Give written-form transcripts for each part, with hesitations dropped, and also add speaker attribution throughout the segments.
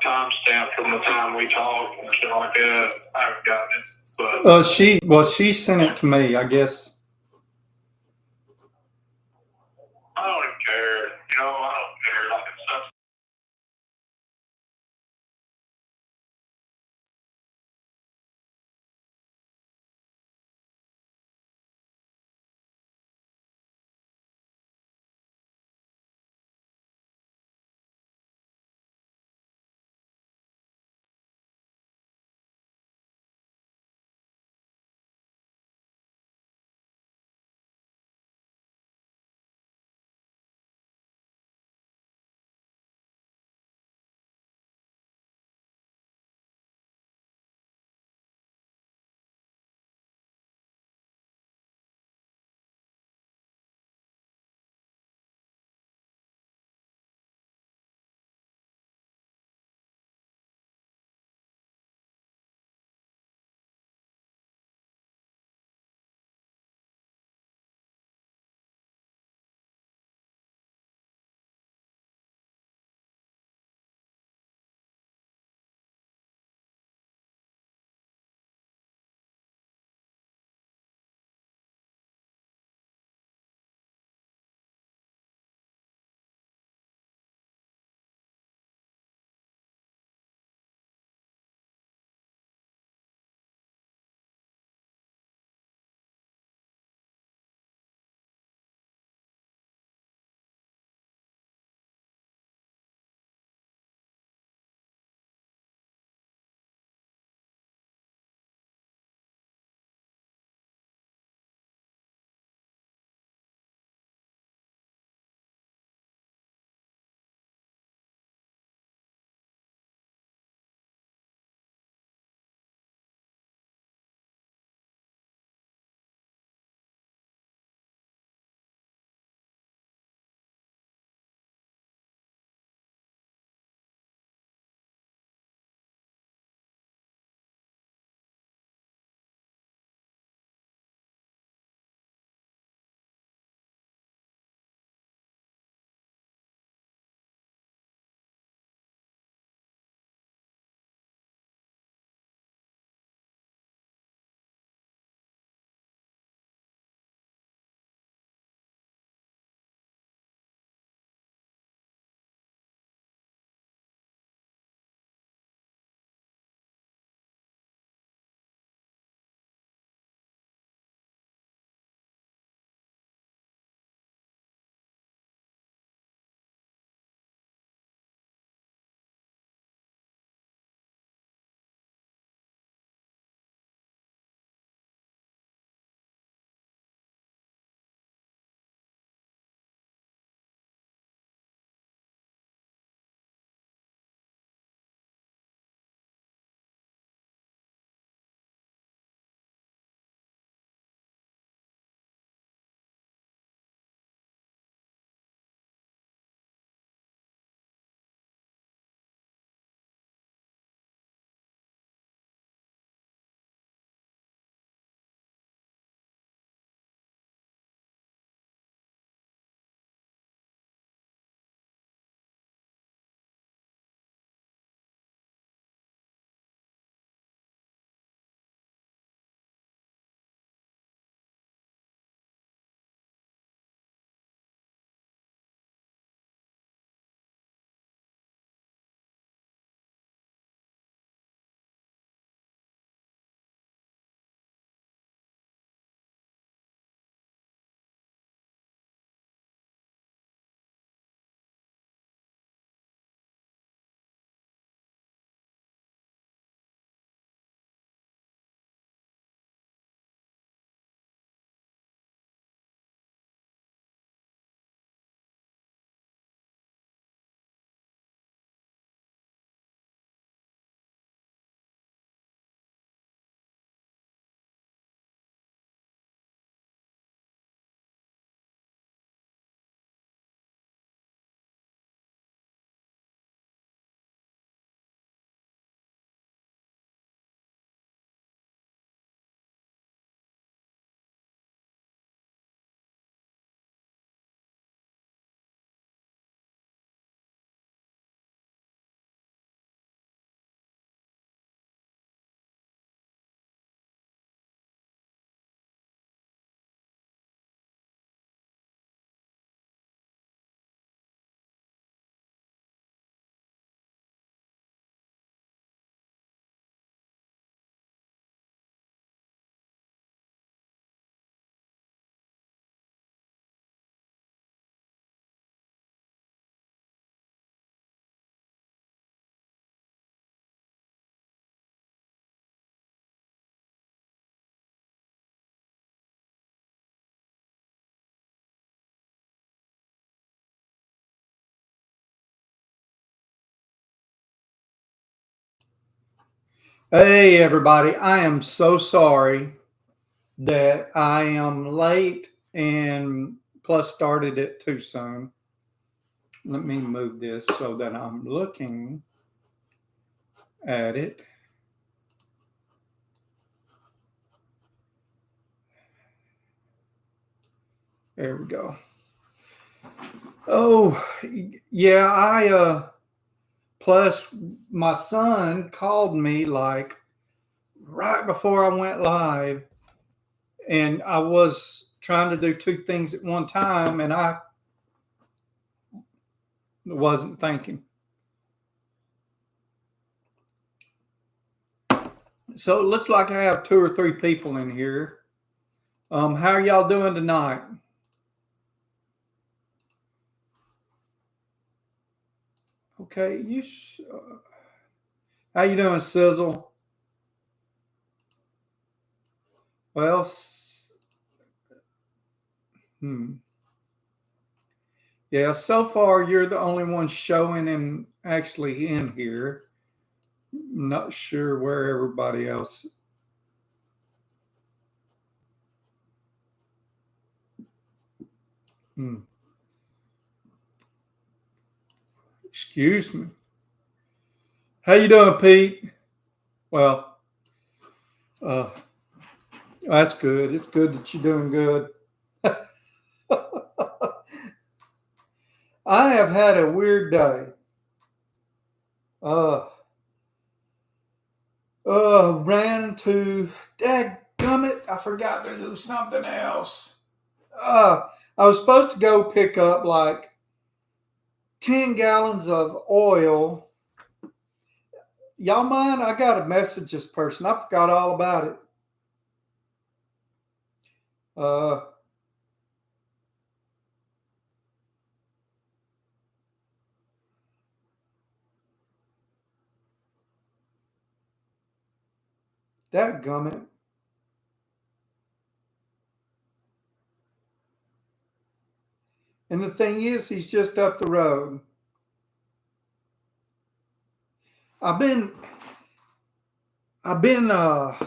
Speaker 1: timestamp from the time we talked and shit like that. I haven't gotten it, but
Speaker 2: She sent it to me, I guess.
Speaker 1: I don't even care. You know, I don't care. Like it's stuff
Speaker 2: Hey, everybody. I am so sorry that I am late and plus started it too soon. Let me move this so that I'm looking at it. There we go. Oh, yeah. Plus my son called me like right before I went live, and I was trying to do two things at one time, and I wasn't thinking. So it looks like I have two or three people in here. How are y'all doing tonight? Okay, how you doing, Sizzle? Well, hmm. Yeah, so far you're the only one showing and actually in here. Not sure where everybody else. Hmm. Excuse me. How you doing, Pete? Well, uh, that's good. It's good that you're doing good. I have had a weird day. Uh, ran to dadgummit, I forgot to do something else. Uh, I was supposed to go pick up like 10 gallons of oil. Y'all mind? I got to message this person. I forgot all about it. Uh, Dadgummit. And the thing is, he's just up the road. I've been, I've been, I've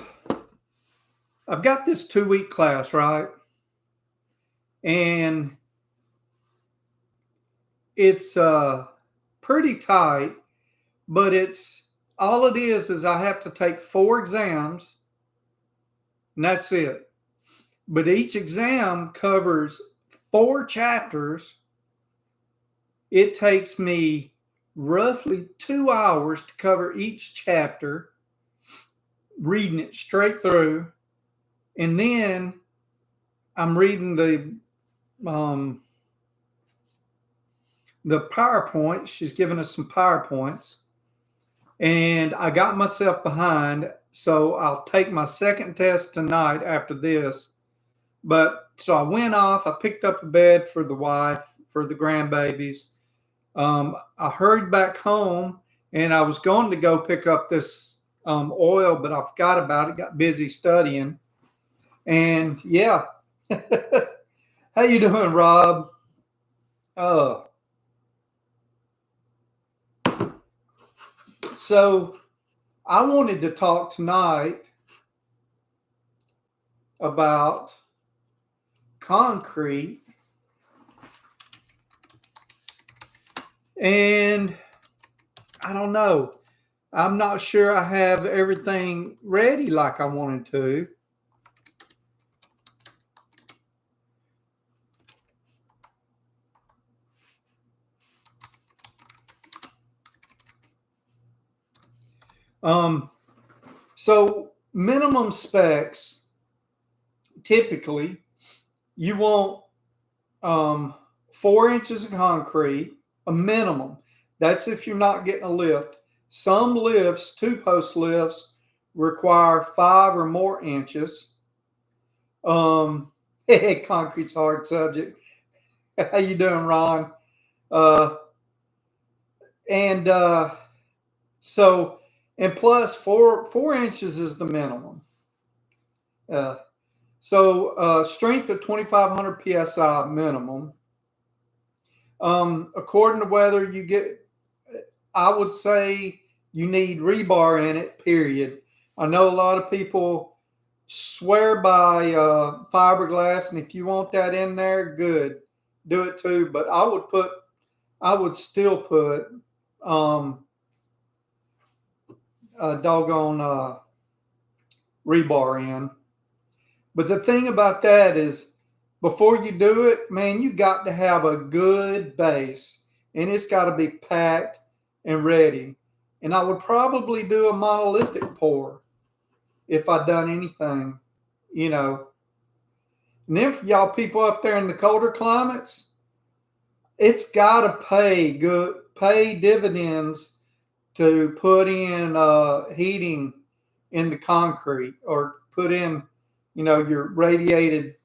Speaker 2: got this 2 week class, right? And it's pretty tight, but it's all it is I have to take 4 exams, and that's it. But each exam covers 4 chapters. It takes me roughly 2 hours to cover each chapter, reading it straight through, and then I'm reading the PowerPoint. She's given us some PowerPoints, and I got myself behind, so I'll take my second test tonight after this. But so I went off. I picked up a bed for the wife, for the grandbabies. I hurried back home, and I was going to go pick up this oil, but I forgot about it. Got busy studying, and yeah. How you doing, Rob? Uh, so I wanted to talk tonight about concrete, and I don't know. I'm not sure I have everything ready like I wanted to. Um, so minimum specs, typically, you want 4 inches of concrete, a minimum. That's if you're not getting a lift. Some lifts, two-post lifts, require 5 or more inches. Um, concrete's a hard subject. How you doing, Ron? Uh, and so, and plus 4 inches is the minimum. Uh, strength of 2,500 psi minimum. According to whether you get, I would say you need rebar in it. Period. I know a lot of people swear by fiberglass, and if you want that in there, good, do it too. But I would still put a doggone rebar in. But the thing about that is, before you do it, man, you got to have a good base, and it's got to be packed and ready. And I would probably do a monolithic pour if I'd done anything, you know. And then for y'all people up there in the colder climates, it's got to pay dividends to put in heating in the concrete, or put in, you know, your radiated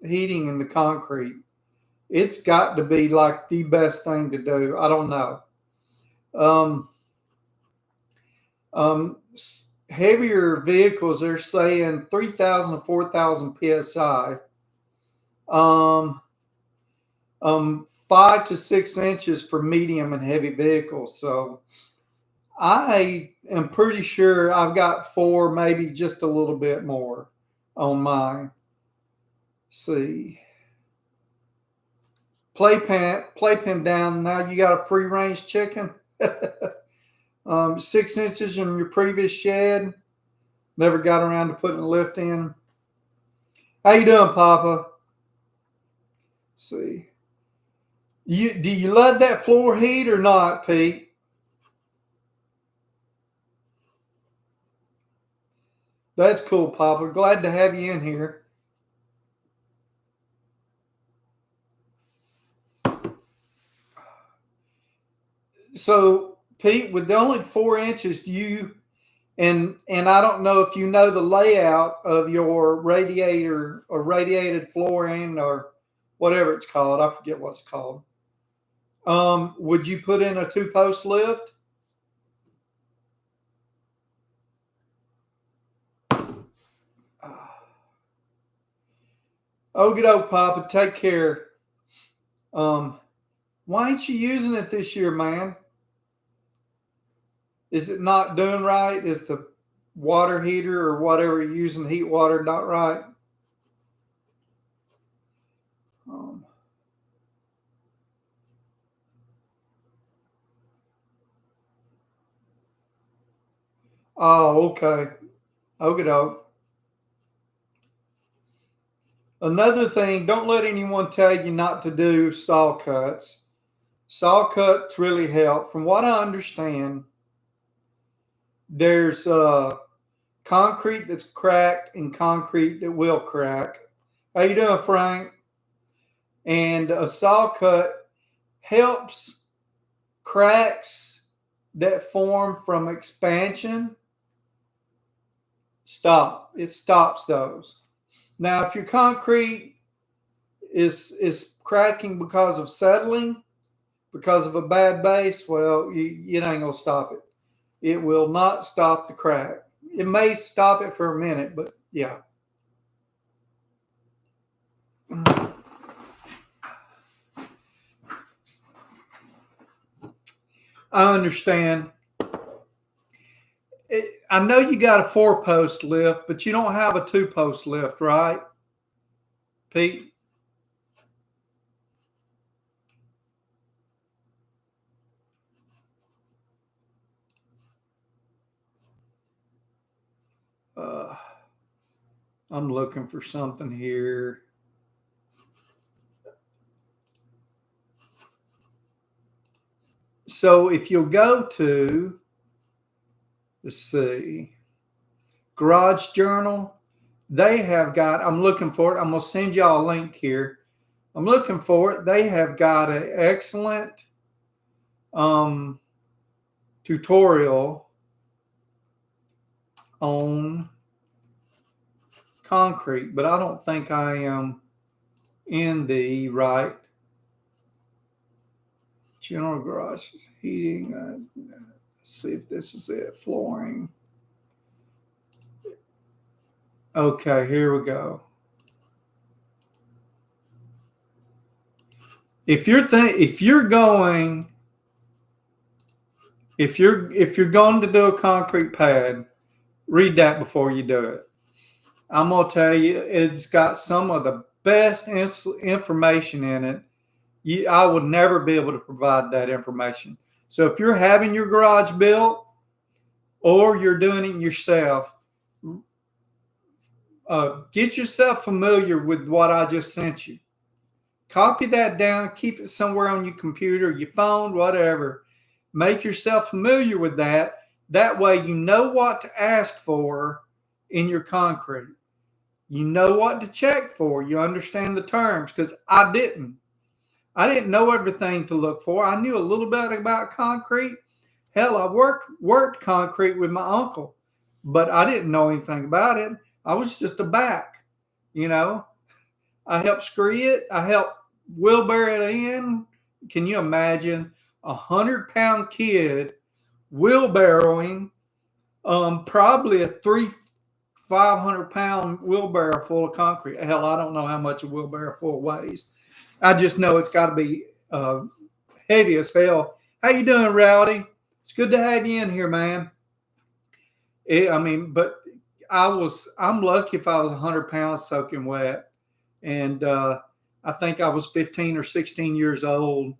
Speaker 2: heating in the concrete. It's got to be like the best thing to do. I don't know. Heavier vehicles, they're saying 3,000 to 4,000 psi. 5 to 6 inches for medium and heavy vehicles. So I am pretty sure I've got 4, maybe just a little bit more on mine. See, playpen down. Now you got a free range chicken. 6 inches in your previous shed. Never got around to putting a lift in. How you doing, Papa? Let's see, do you love that floor heat or not, Pete? That's cool, Papa. Glad to have you in here. So, Pete, with the only 4 inches, do you, and I don't know if you know the layout of your radiator or radiated flooring or whatever it's called. I forget what it's called. Would you put in a 2-post lift? Okie doke, Papa. Take care. Why ain't you using it this year, man? Is it not doing right? Is the water heater or whatever you're using, heat water, not right? Oh, okay. Okie doke. Another thing, don't let anyone tell you not to do saw cuts. Saw cuts really help. From what I understand, there's concrete that's cracked and concrete that will crack. How you doing, Frank? And a saw cut helps cracks that form from expansion stop. It stops those. Now, if your concrete is cracking because of settling, because of a bad base, well, it ain't gonna stop it. It will not stop the crack. It may stop it for a minute, but yeah. I understand. I know you got a 4-post lift, but you don't have a 2-post lift, right, Pete? I'm looking for something here. So if you'll go to, let's see, Garage Journal, they have got, I'm looking for it. I'm going to send y'all a link here. I'm looking for it. They have got an excellent tutorial on concrete, but I don't think I am in the right general garage heating. Let's see if this is it. Flooring. Okay, here we go. If you're going to do a concrete pad, read that before you do it. I'm going to tell you, it's got some of the best information in it. I would never be able to provide that information. So if you're having your garage built or you're doing it yourself, get yourself familiar with what I just sent you. Copy that down, keep it somewhere on your computer, your phone, whatever. Make yourself familiar with that. That way you know what to ask for in your concrete. You know what to check for. You understand the terms, because I didn't. I didn't know everything to look for. I knew a little bit about concrete. Hell, I worked concrete with my uncle, but I didn't know anything about it. I was just a back, you know. I helped scree it. I helped wheelbarrow it in. Can you imagine 100-pound kid wheelbarrowing probably a 500-pound wheelbarrow full of concrete? Hell, I don't know how much a wheelbarrow full weighs. I just know it's got to be heavy as hell. How you doing, Rowdy? It's good to have you in here, man. But I'm lucky if I was 100 pounds soaking wet. And I think I was 15 or 16 years old,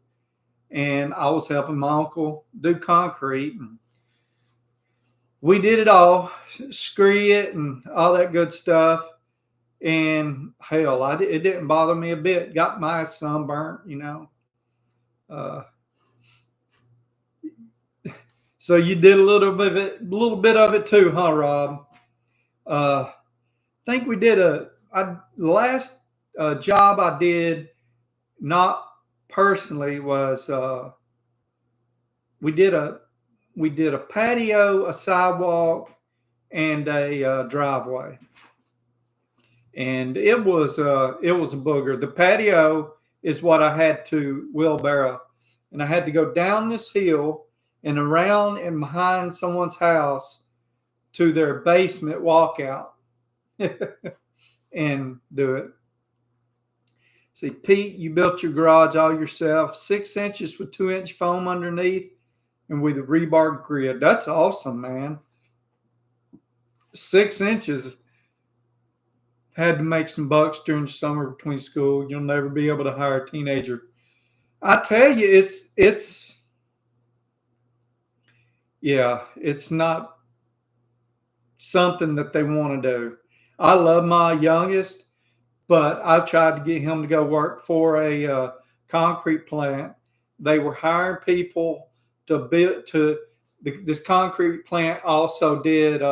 Speaker 2: and I was helping my uncle do concrete. And we did it all, scree it and all that good stuff. And hell, it didn't bother me a bit. Got my sunburnt, you know. So you did a little bit of it too, huh, Rob? I think we did the last job I did, not personally, was we did a patio, a sidewalk, and a driveway. And it was a booger. The patio is what I had to wheelbarrow, and I had to go down this hill and around and behind someone's house to their basement walkout and do it. See, Pete, you built your garage all yourself, 6 inches with 2-inch foam underneath and with a rebar grid. That's awesome, man. 6 inches. Had to make some bucks during the summer between school. You'll never be able to hire a teenager. I tell you, it's not something that they want to do. I love my youngest, but I tried to get him to go work for a concrete plant. They were hiring people to build this concrete plant also did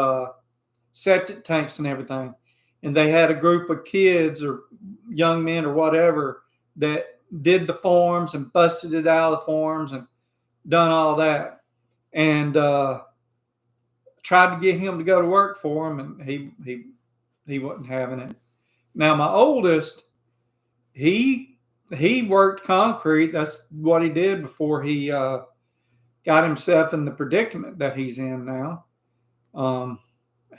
Speaker 2: septic tanks and everything. And they had a group of kids or young men or whatever that did the forms and busted it out of the forms and done all that. And tried to get him to go to work for him, and he wasn't having it. Now my oldest, he worked concrete. That's what he did before he got himself in the predicament that he's in now.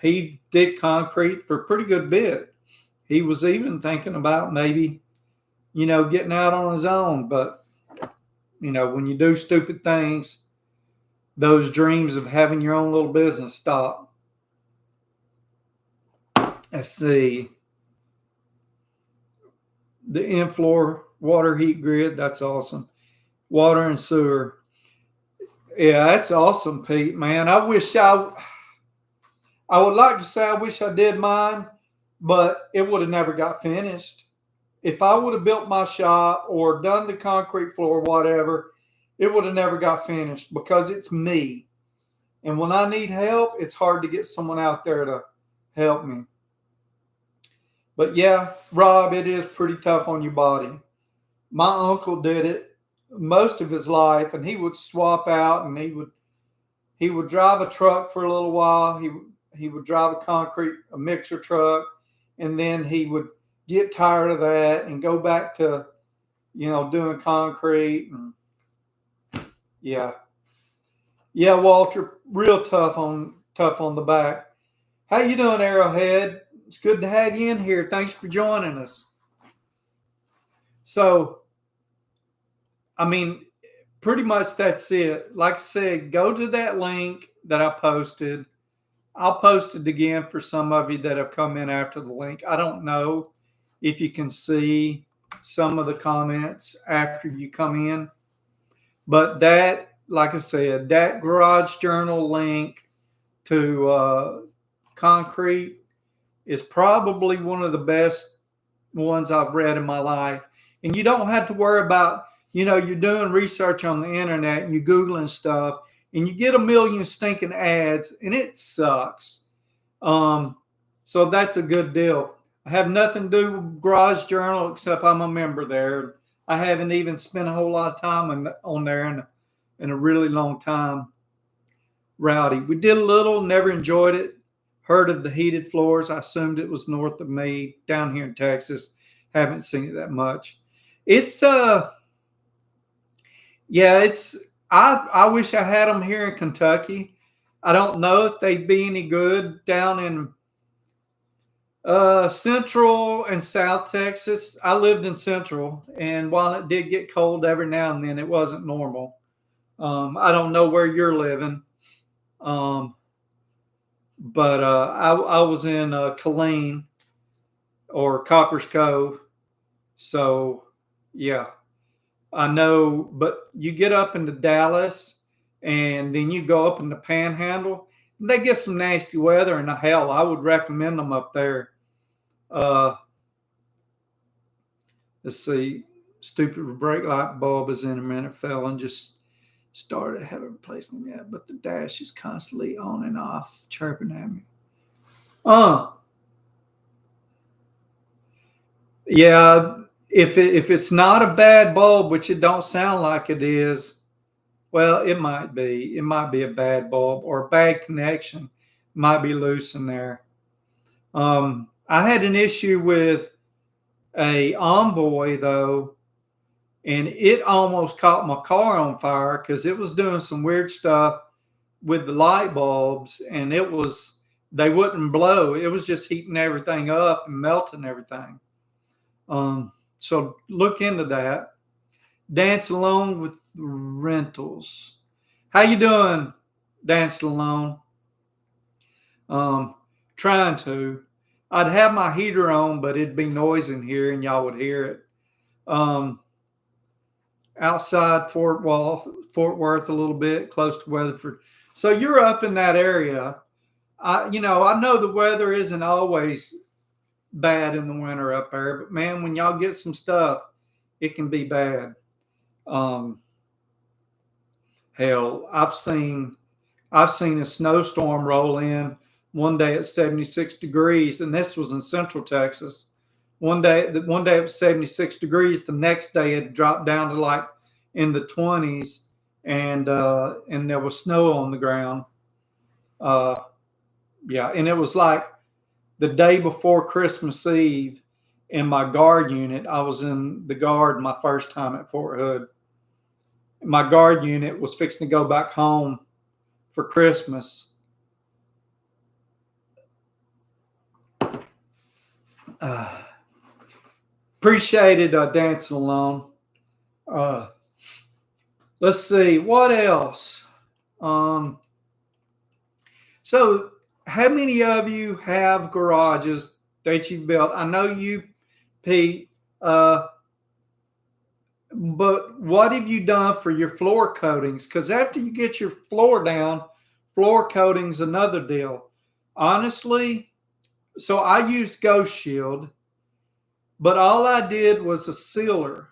Speaker 2: He did concrete for a pretty good bit. He was even thinking about maybe, getting out on his own. But, when you do stupid things, those dreams of having your own little business stop. Let's see. The in-floor water heat grid, that's awesome. Water and sewer. Yeah, that's awesome, Pete, man. I would like to say I wish I did mine, but it would have never got finished. If I would have built my shop or done the concrete floor, whatever, it would have never got finished because it's me. And when I need help, it's hard to get someone out there to help me. But yeah, Rob, it is pretty tough on your body. My uncle did it most of his life, and he would swap out, and he would drive a truck for a little while. He would drive a mixer truck, and then he would get tired of that and go back to, doing concrete. And yeah, Walter, real tough on the back. How you doing, Arrowhead? It's good to have you in here. Thanks for joining us. So, pretty much that's it. Like I said, go to that link that I posted I'll post it again for some of you that have come in after the link. I don't know if you can see some of the comments after you come in, but that, like I said, that Garage Journal link to concrete is probably one of the best ones I've read in my life. And you don't have to worry about, you're doing research on the internet and you're Googling stuff and you get a million stinking ads and it sucks. So that's a good deal. I have nothing to do with Garage Journal except I'm a member there. I haven't even spent a whole lot of time on there in a really long time. Rowdy. We did a little, never enjoyed it. Heard of the heated floors. I assumed it was north of me down here in Texas. Haven't seen it that much. It's I wish I had them here in Kentucky. I don't know if they'd be any good down in Central and South Texas. I lived in Central, and while it did get cold every now and then, it wasn't normal. I don't know where you're living. But I was in Killeen or Copper's Cove. So, yeah, I know. But you get up into Dallas and then you go up in the Panhandle. And they get some nasty weather. And hell, I would recommend them up there. Let's see. Stupid brake light bulb is in a minute. Fell and just started, haven't replaced them yet, but the dash is constantly on and off, chirping at me. Yeah, if it's not a bad bulb, which it don't sound like it is, well, it might be. It might be a bad bulb or a bad connection. Might be loose in there. I had an issue with a Envoy though, and it almost caught my car on fire because it was doing some weird stuff with the light bulbs, and they wouldn't blow. It was just heating everything up and melting everything. So look into that. Dance Alone with Rentals. How you doing, Dance Alone? Trying to. I'd have my heater on, but it'd be noise in here and y'all would hear it. Outside Fort Worth a little bit, close to Weatherford. So you're up in that area. I know the weather isn't always bad in the winter up there, but man, when y'all get some stuff, it can be bad. Hell, I've seen a snowstorm roll in one day at 76 degrees, and this was in Central Texas. One day it was 76 degrees. The next day it dropped down to like in the 20s, and there was snow on the ground. And it was like the day before Christmas Eve in my guard unit. I was in the guard my first time at Fort Hood. My guard unit was fixing to go back home for Christmas. Appreciated Dancing Alone. Let's see, what else? So how many of you have garages that you've built? I know you, Pete, but what have you done for your floor coatings? Because after you get your floor down, floor coating's another deal. Honestly, so I used Ghost Shield, but all I did was a sealer.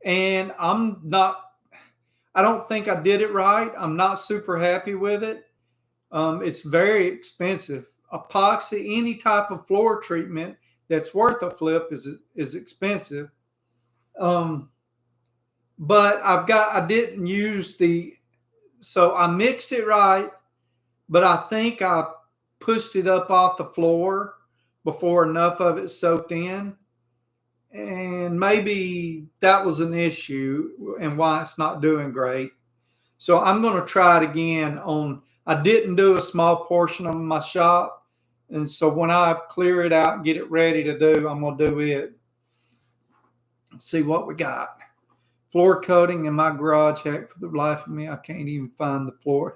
Speaker 2: And I don't think I did it right. I'm not super happy with it. It's very expensive. Epoxy, any type of floor treatment that's worth a flip is expensive. But I didn't use so I mixed it right, but I think I pushed it up off the floor before enough of it soaked in. And maybe that was an issue and why it's not doing great. So I'm going to try it again I didn't do a small portion of my shop. And so when I clear it out and get it ready to do, I'm going to do it. Let's see what we got. Floor coating in my garage. Heck, for the life of me, I can't even find the floor.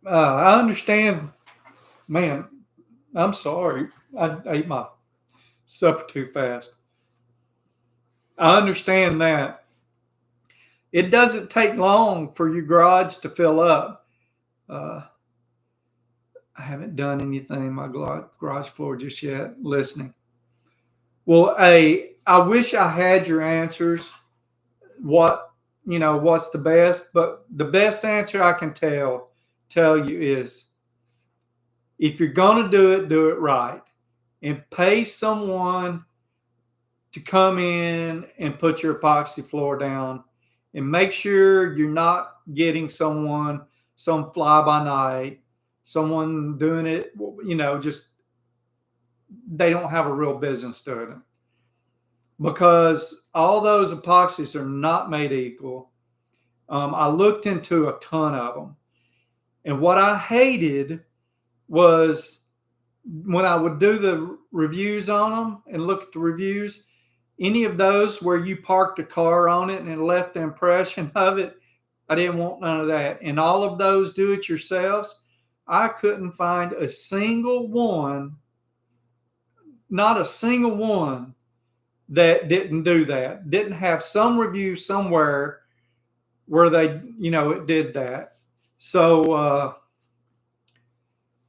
Speaker 2: I understand, man. I'm sorry. I ate my supper too fast. I understand that. It doesn't take long for your garage to fill up. Uh, I haven't done anything in my garage floor just yet. Listening. Well, I wish I had your answers. What what's the best? But the best answer I can tell you is if you're gonna do it right, and pay someone to come in and put your epoxy floor down, and make sure you're not getting some fly by night, someone doing it. Just they don't have a real business doing it because all those epoxies are not made equal. I looked into a ton of them, and what I hated was when I would do the reviews on them and look at the reviews, any of those where you parked a car on it and it left the impression of it, I didn't want none of that. And all of those do-it-yourselves, I couldn't find a single one, not a single one that didn't do that, didn't have some review somewhere where they, it did that. So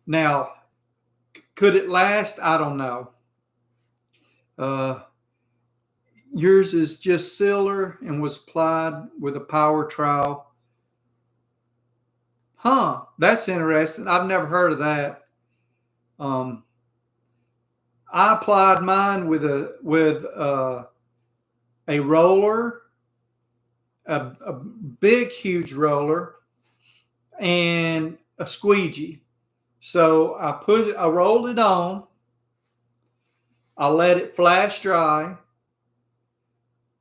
Speaker 2: now, could it last? I don't know. Yours is just silver and was applied with a power trowel. Huh, that's interesting. I've never heard of that. I applied mine with a roller, a big, huge roller, and a squeegee. So I rolled it on. I let it flash dry.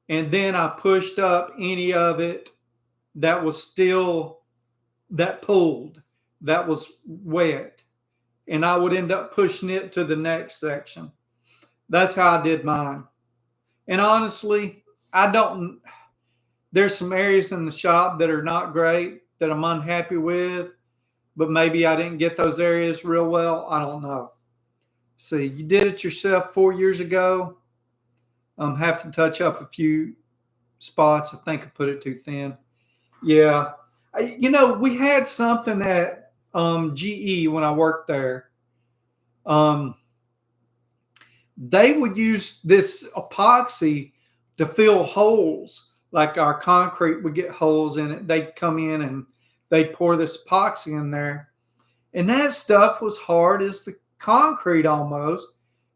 Speaker 2: And then I pushed up any of it that was still, that pulled, that was wet. And I would end up pushing it to the next section. That's how I did mine. And honestly, there's some areas in the shop that are not great, that I'm unhappy with, but maybe I didn't get those areas real well. I don't know. See, you did it yourself 4 years ago. Have to touch up a few spots. I think I put it too thin. Yeah. We had something at GE when I worked there. They would use this epoxy to fill holes. Like our concrete would get holes in it. They'd come in and they'd pour this epoxy in there. And that stuff was hard as the concrete almost.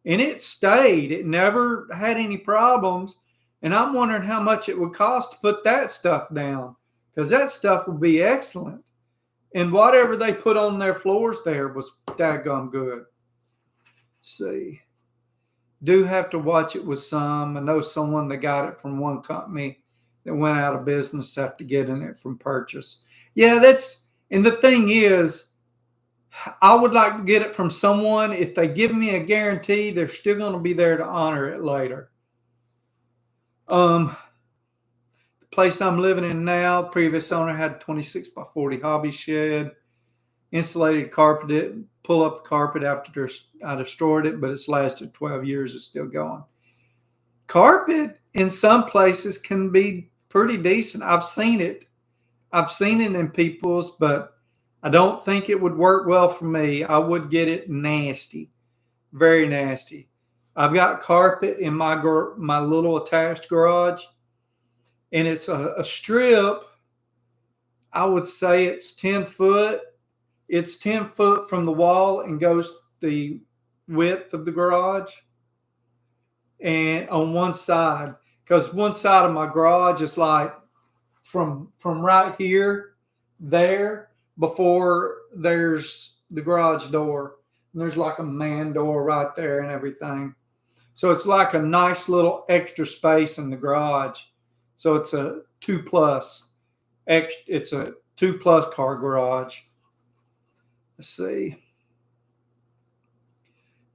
Speaker 2: And it stayed. It never had any problems. And I'm wondering how much it would cost to put that stuff down, because that stuff would be excellent. And whatever they put on their floors there was daggone good. Let's see. Do have to watch it with some. I know someone that got it from one company that went out of business after getting it from purchase. Yeah, and the thing is, I would like to get it from someone. If they give me a guarantee, they're still going to be there to honor it later. The place I'm living in now, previous owner had a 26 by 40 hobby shed, insulated carpeted, pull up the carpet after I destroyed it, but it's lasted 12 years. It's still going. Carpet in some places can be pretty decent. I've seen it in people's, but I don't think it would work well for me. I would get it nasty, very nasty. I've got carpet in my little attached garage, and it's a strip. I would say it's 10 foot. It's 10 foot from the wall and goes the width of the garage. And on one side, because one side of my garage is like from right here, there, before there's the garage door. And there's like a man door right there and everything. So it's like a nice little extra space in the garage. So it's a 2+. It's a 2+ car garage. Let's see.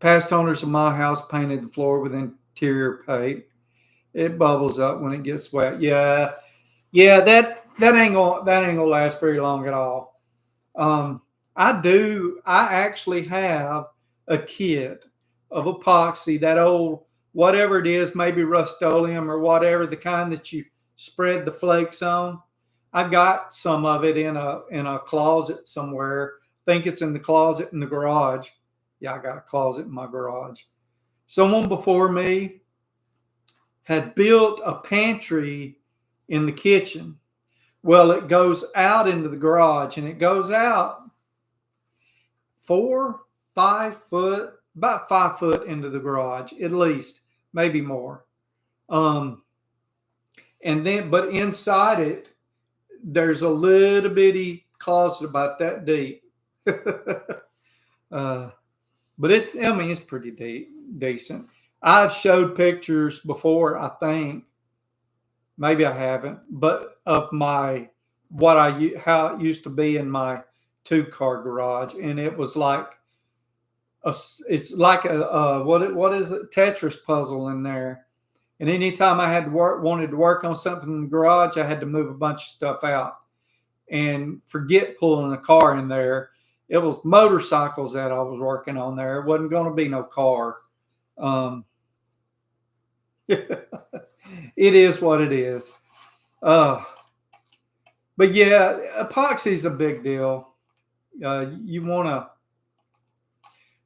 Speaker 2: Past owners of my house painted the floor with interior paint. It bubbles up when it gets wet. Yeah, that ain't gonna last very long at all. I do. I actually have a kit of epoxy, that old, whatever it is, maybe Rust-Oleum or whatever, the kind that you spread the flakes on. I got some of it in a closet somewhere. I think it's in the closet in the garage. Yeah, I got a closet in my garage. Someone before me had built a pantry in the kitchen. Well, it goes out into the garage, and it goes out 4, 5 foot, about 5 foot into the garage, at least, maybe more. And then, but inside it, there's a little bitty closet about that deep. But I mean, it's pretty decent. I've showed pictures before, I think. Maybe I haven't, but of how it used to be in my 2-car garage, and it was like it's like what is it, Tetris puzzle in there. And anytime I wanted to work on something in the garage, I had to move a bunch of stuff out and forget pulling a car in there. It was motorcycles that I was working on there. It wasn't going to be no car. It is what it is. But yeah, epoxy is a big deal. You want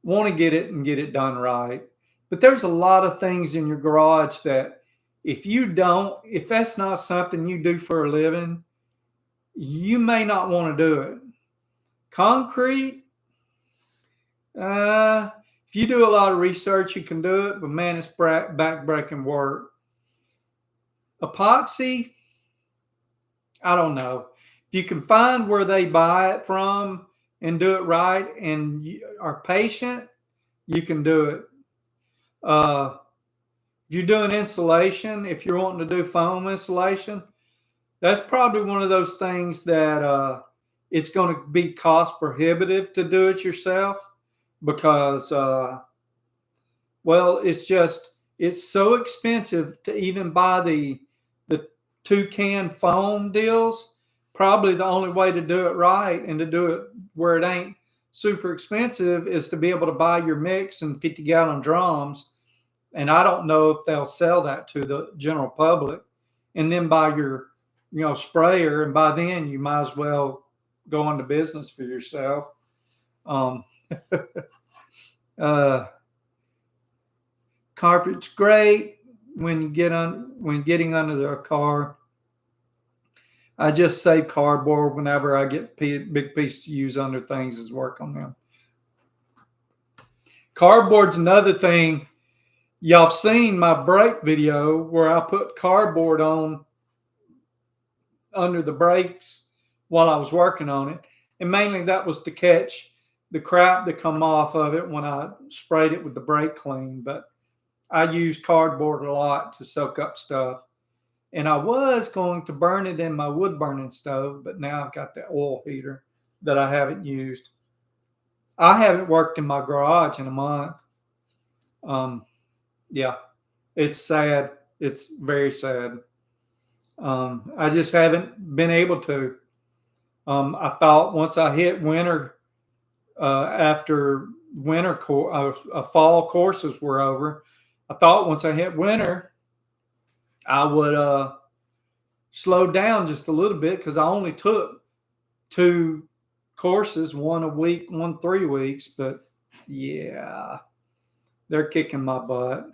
Speaker 2: to get it and get it done right. But there's a lot of things in your garage that if that's not something you do for a living, you may not want to do it. Concrete, if you do a lot of research, you can do it, but man, it's back-breaking work. Epoxy, I don't know. If you can find where they buy it from and do it right and you are patient, you can do it. If you're doing insulation, if you're wanting to do foam insulation, that's probably one of those things that it's going to be cost prohibitive to do it yourself because, well, it's so expensive to even buy the 2-can foam deals. Probably the only way to do it right and to do it where it ain't super expensive is to be able to buy your mix in 50-gallon drums. And I don't know if they'll sell that to the general public. And then buy your, sprayer, and by then you might as well go into business for yourself. Carpet's great when getting under the car. I just save cardboard whenever I get big piece to use under things as work on them. Cardboard's another thing. Y'all have seen my brake video where I put cardboard on under the brakes while I was working on it. And mainly that was to catch the crap that come off of it when I sprayed it with the brake clean. But I use cardboard a lot to soak up stuff. And I was going to burn it in my wood burning stove, but now I've got the oil heater that I haven't used. I haven't worked in my garage in a month. Yeah, it's sad. It's very sad. I just haven't been able to. I thought once I hit winter, after winter fall courses were over, I thought once I hit winter, I would slow down just a little bit because I only took 2 courses, one a week, one 3 weeks. But yeah, they're kicking my butt.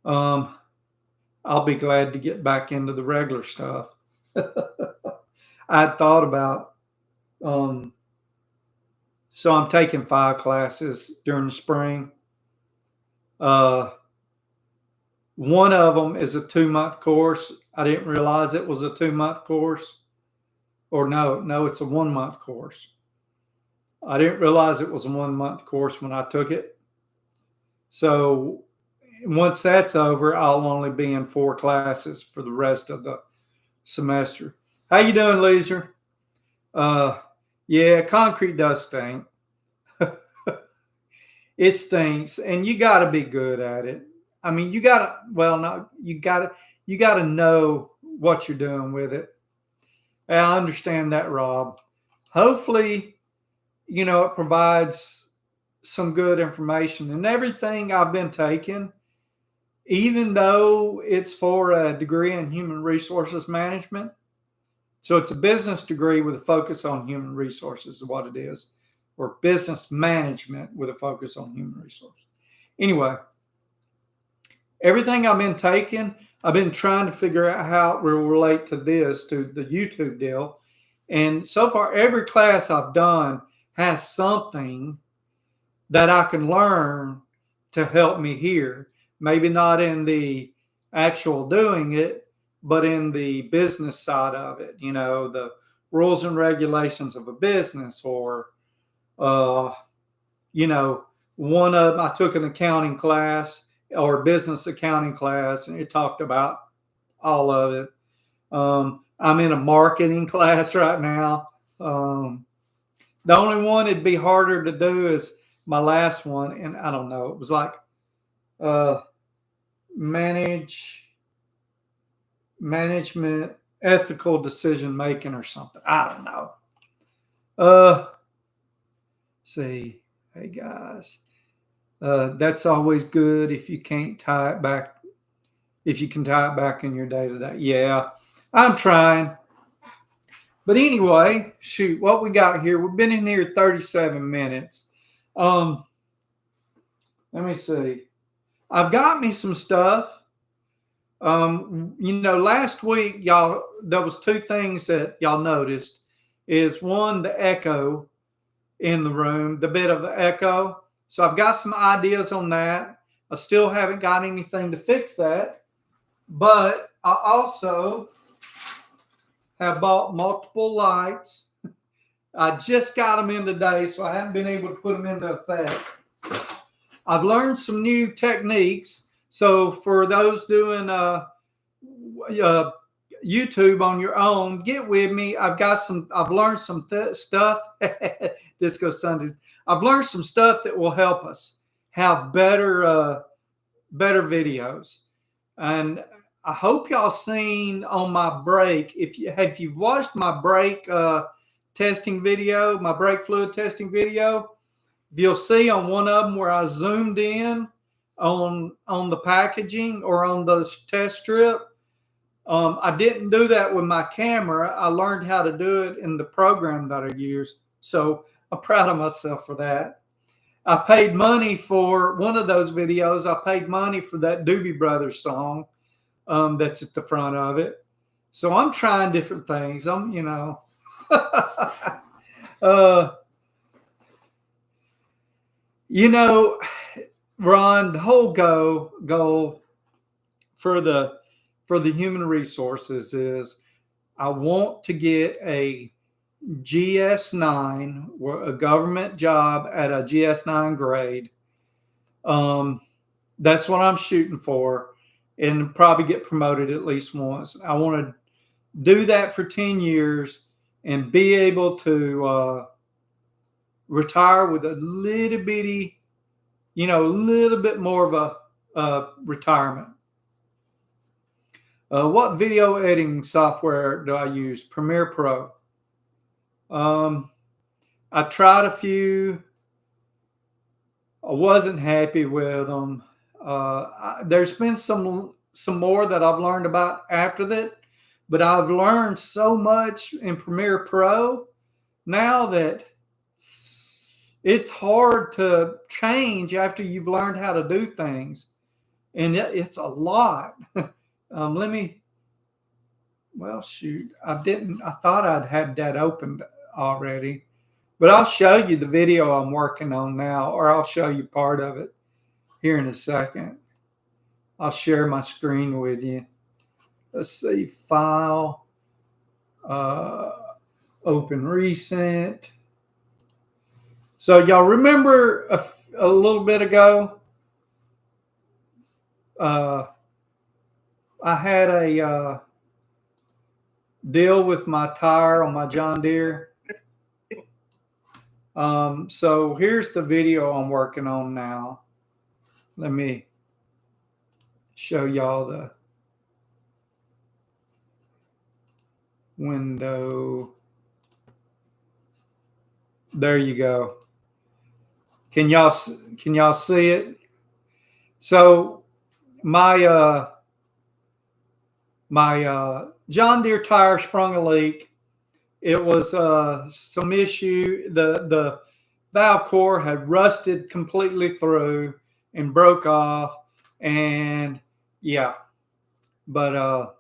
Speaker 2: I'll be glad to get back into the regular stuff. I thought about, so I'm taking 5 classes during the spring. One of them is a 2-month course. I didn't realize it was a 2-month course. Or no, it's a 1-month course. I didn't realize it was a 1-month course when I took it. So once that's over, I'll only be in 4 classes for the rest of the semester. How you doing, Leisure? Yeah, concrete does stink. It stinks, and you got to be good at it. I mean, you got to know what you're doing with it. I understand that, Rob. Hopefully it provides some good information. And everything I've been taking, even though it's for a degree in human resources management, so it's a business degree with a focus on human resources, is what it is, or business management with a focus on human resources. Anyway, everything I've been taking, I've been trying to figure out how it will relate to this, to the YouTube deal. And so far, every class I've done has something that I can learn to help me here. Maybe not in the actual doing it, but in the business side of it, the rules and regulations of a business, or, one of them, I took an accounting class or business accounting class, and it talked about all of it. I'm in a marketing class right now. The only one it'd be harder to do is my last one, and I don't know. It was like management, ethical decision making, or something. I don't know. See, hey guys, that's always good if you can't tie it back. If you can tie it back in your day to day. Yeah, I'm trying. But anyway, shoot, what we got here, we've been in here 37 minutes. Let me see. I've got me some stuff. Last week, y'all, there was two things that y'all noticed. Is one, the echo in the room, the bit of the echo. So I've got some ideas on that. I still haven't got anything to fix that. But I also have bought multiple lights. I just got them in today, so I haven't been able to put them into effect. I've learned some new techniques. So for those doing YouTube on your own, get with me. I've learned some stuff. Disco Sundays. I've learned some stuff that will help us have better videos. And I hope y'all seen on my break. If you've watched my brake testing video, my brake fluid testing video, you'll see on one of them where I zoomed in on the packaging or on the test strip. I didn't do that with my camera. I learned how to do it in the program that I use. So I'm proud of myself for that. I paid money for one of those videos. I paid money for that Doobie Brothers song that's at the front of it. So I'm trying different things. Ron, the whole goal for the human resources is I want to get a GS9, a government job at a GS9 grade. That's what I'm shooting for, and probably get promoted at least once. I want to do that for 10 years and be able to retire with a little bitty, a little bit more of a retirement. What video editing software do I use? Premiere Pro. I tried a few. I wasn't happy with them. There's been some more that I've learned about after that, but I've learned so much in Premiere Pro now that it's hard to change after you've learned how to do things, and it's a lot. I thought I'd had that opened already, but I'll show you the video I'm working on now, or I'll show you part of it here in a second. I'll share my screen with you. Let's see, file, open recent. So y'all remember a little bit ago, I had a deal with my tire on my John Deere. So here's the video I'm working on now. Let me show y'all the window. There you go. Can y'all see it? So my John Deere tire sprung a leak. It was some issue. The valve core had rusted completely through and broke off, and yeah. But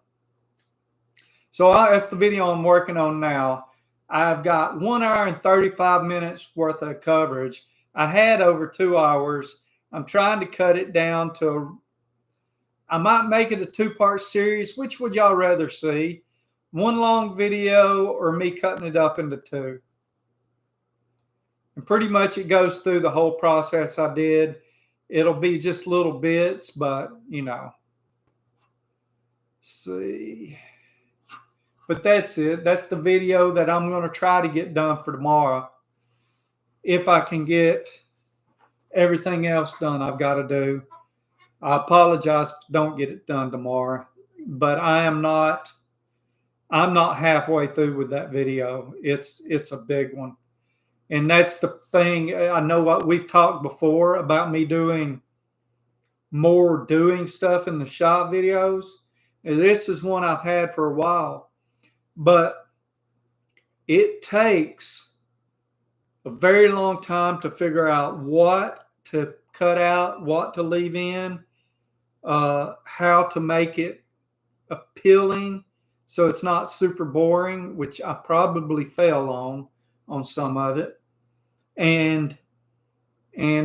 Speaker 2: so that's the video I'm working on now. I've got 1 hour and 35 minutes worth of coverage. I had over 2 hours. I'm trying to cut it down to, I might make it a 2-part series. Which would y'all rather see? One long video or me cutting it up into 2? And pretty much it goes through the whole process I did. It'll be just little bits, but see. But that's it. That's the video that I'm going to try to get done for tomorrow. If I can get everything else done I've got to do. I apologize if I don't get it done tomorrow. But I'm not halfway through with that video. It's a big one. And that's the thing. I know what we've talked before about me doing stuff in the shop videos. And this is one I've had for a while. But it takes a very long time to figure out what to cut out, what to leave in, how to make it appealing so it's not super boring, which I probably fail on some of it, and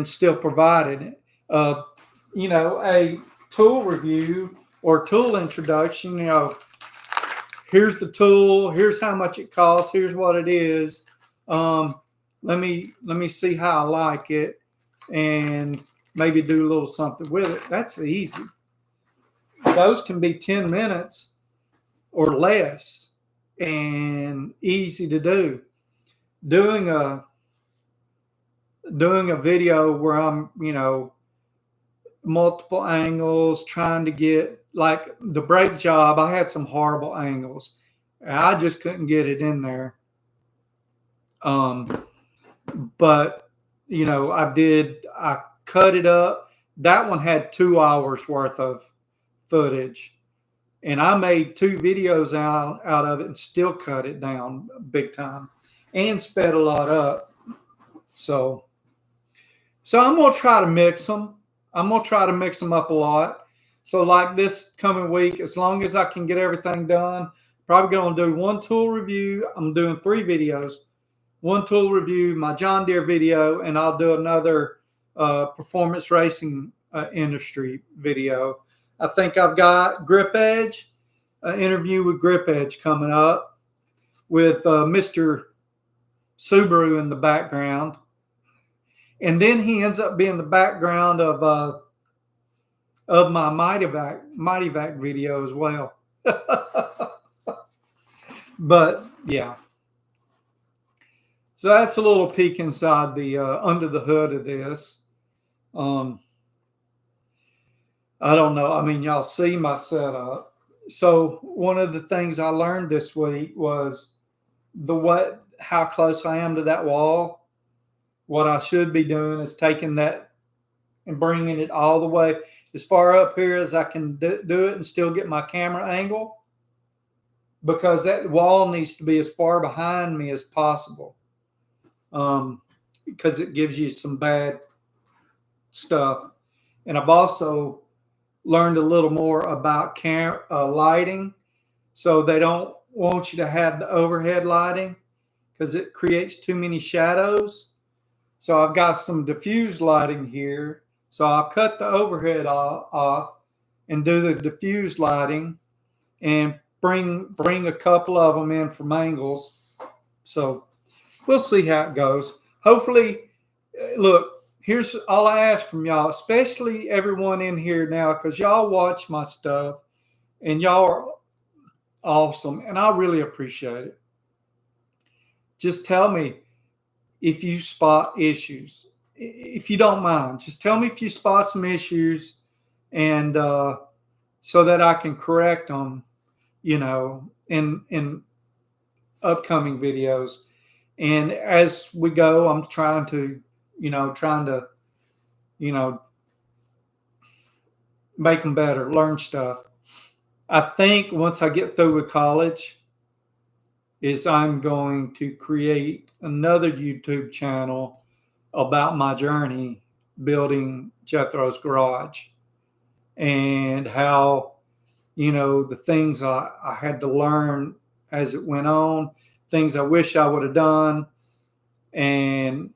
Speaker 2: still provided it. A tool review or tool introduction, here's the tool, here's how much it costs, here's what it is. Let me see how I like it and maybe do a little something with it. That's easy. Those can be 10 minutes or less and easy to do. Doing a video where I'm, multiple angles, trying to get, like the brake job, I had some horrible angles. I just couldn't get it in there. But I cut it up. That one had 2 hours worth of footage, and I made 2 videos out of it and still cut it down big time and sped a lot up. So I'm going to try to mix them. I'm going to try to mix them up a lot. So like this coming week, as long as I can get everything done, probably going to do 1 tool review. I'm doing 3 videos. 1 tool review, my John Deere video, and I'll do another performance racing industry video. I think I've got Grip Edge, an interview with Grip Edge coming up with Mr. Subaru in the background. And then he ends up being the background of my Mighty-Vac video as well. But yeah. So that's a little peek inside the under the hood of this. I don't know. I mean, y'all see my setup. So one of the things I learned this week was how close I am to that wall. What I should be doing is taking that and bringing it all the way as far up here as I can do it and still get my camera angle, because that wall needs to be as far behind me as possible. Because it gives you some bad stuff. And I've also learned a little more about lighting. So they don't want you to have the overhead lighting because it creates too many shadows. So I've got some diffuse lighting here. So I'll cut the overhead off and do the diffuse lighting and bring a couple of them in from angles. So we'll see how it goes. Hopefully, look, here's all I ask from y'all, especially everyone in here now, because y'all watch my stuff and y'all are awesome, and I really appreciate it. Just tell me if you spot issues. If you don't mind, just tell me if you spot some issues, and so that I can correct them, in upcoming videos. And as we go, I'm trying to, you know, make them better, learn stuff. I think once I get through with college, is I'm going to create another YouTube channel about my journey building Jethro's Garage and how, the things I had to learn as it went on, things I wish I would have done, and,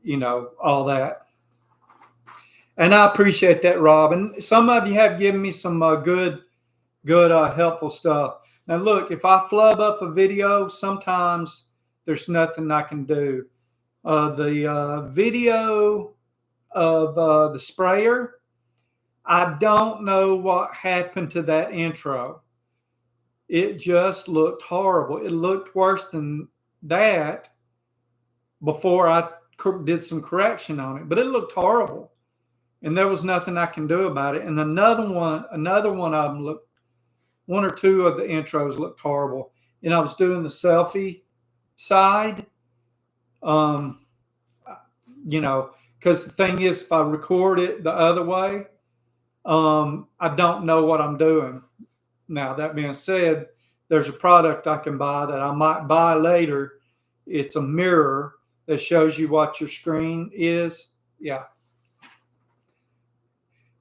Speaker 2: all that. And I appreciate that, Rob. And some of you have given me some good, helpful stuff. Now, look, if I flub up a video, sometimes there's nothing I can do. The video of the sprayer, I don't know what happened to that intro. It just looked horrible. It looked worse than that before I did some correction on it, but it looked horrible. And there was nothing I can do about it. And another one of them looked, one or two of the intros looked horrible. And I was doing the selfie side, because the thing is, if I record it the other way, I don't know what I'm doing. Now, that being said, there's a product I can buy that I might buy later. It's a mirror that shows you what your screen is. Yeah.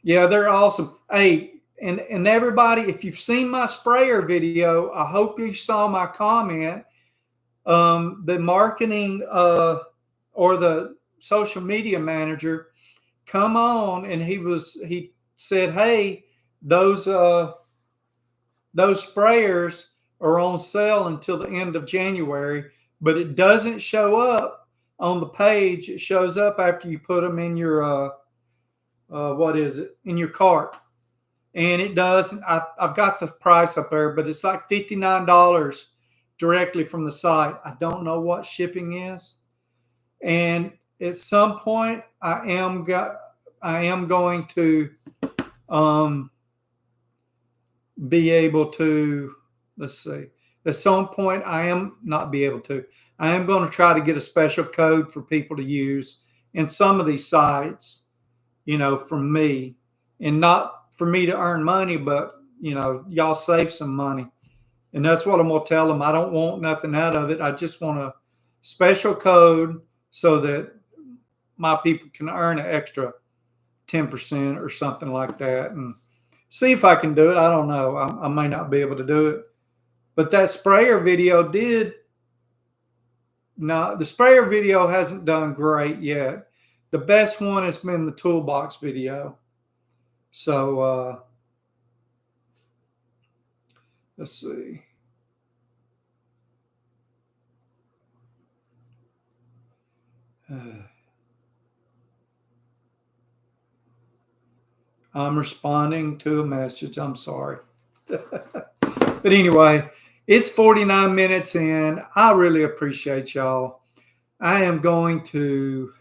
Speaker 2: Yeah, they're awesome. Hey, and everybody, if you've seen my sprayer video, I hope you saw my comment. The marketing or the social media manager come on, and he said, hey, those sprayers are on sale until the end of January, but it doesn't show up on the page. It shows up after you put them in your in your cart. And it does. I've got the price up there, but it's like $59 directly from the site. I don't know what shipping is. And at some point, I am going to be able to, let's see. At some point, I am going to try to get a special code for people to use in some of these sites, from me, and not for me to earn money, but, y'all save some money. And that's what I'm going to tell them. I don't want nothing out of it. I just want a special code so that my people can earn an extra 10% or something like that, and see if I can do it. I don't know. I may not be able to do it. But that sprayer video the sprayer video hasn't done great yet. The best one has been the toolbox video. So let's see. I'm responding to a message. I'm sorry. But anyway, it's 49 minutes in. I really appreciate y'all. I am going to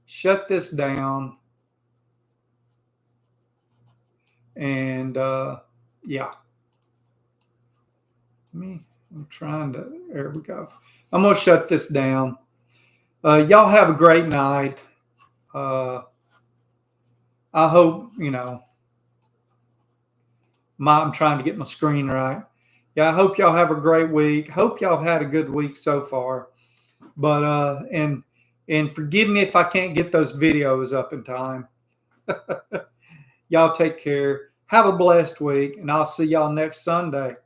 Speaker 2: shut this down. And yeah. I'm trying to, there we go. I'm going to shut this down. Y'all have a great night. I hope, I'm trying to get my screen right. Yeah, I hope y'all have a great week. Hope y'all had a good week so far. But and forgive me if I can't get those videos up in time. Y'all take care. Have a blessed week, and I'll see y'all next Sunday.